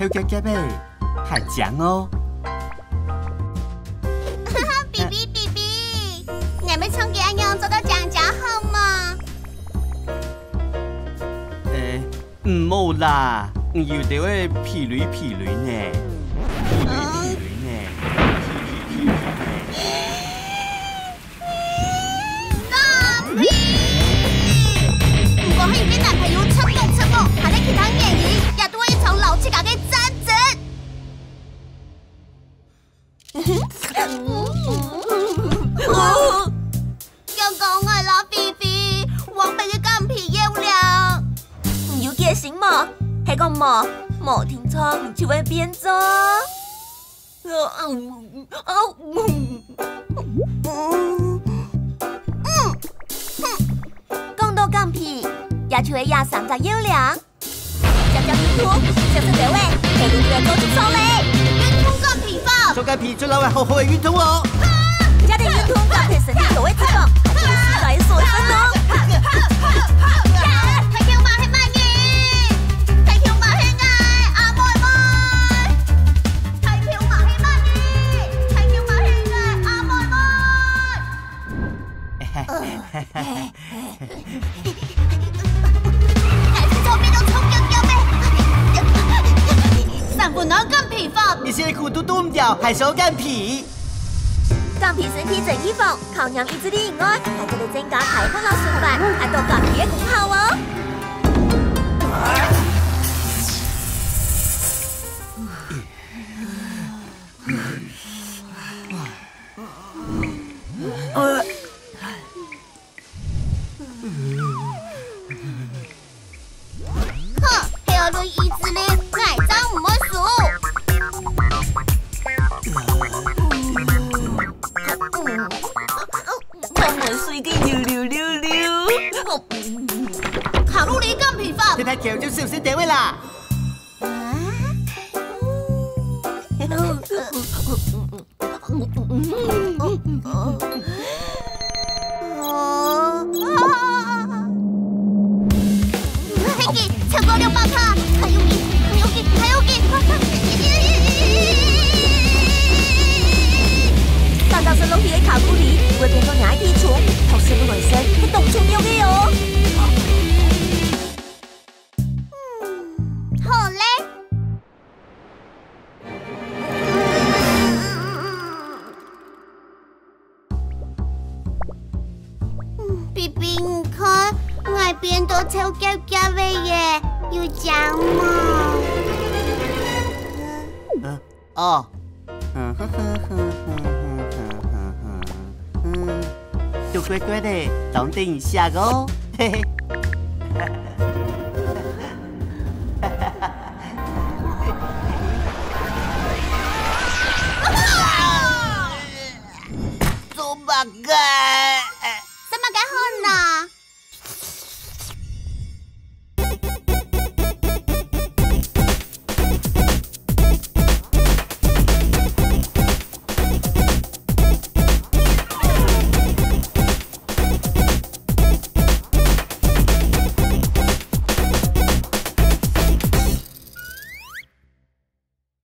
超夹夹的，很强哦。哈哈，比比比比，你们冲给安样做到这样好吗？唔好啦，要得会疲累呢。我喺你男朋友出夢，下啲其他嘢也都可以從樓梯架嘅爭執。又講係啦，菲菲，黃鼻嘅金皮要了。唔要記醒嘛，係個毛天窗就會變咗。講到金皮。也就會壓3隻腰梁，將條皮圖就是這位，佢哋要做出手嚟。運通金皮法，做金皮最嬲係好好嘅運通哦。家的運通搭配身體有位脂肪，係最適合所有運動。睇條馬係乜嘢？睇條馬係嗌阿妹妹。睇條馬係乜嘢？睇條馬係嗌阿妹妹。3分鐘金皮法，你現在褲都唔掉，還想金皮？金皮身體最易放，靠氧意志力以外，還可以增加排空腦循環，還多金皮嘅功效哦。卡路里金皮法，你睇橋就小心點位啦。Peggy，超過600卡，還有幾？但是落去嘅卡路里會變到廿體重，同時對人生係當重要嘅哦。好咧。B B， 你看，外邊都超夾夾嘅嘢，要講嘛？哦。都乖乖的，等一下哦，嘿嘿。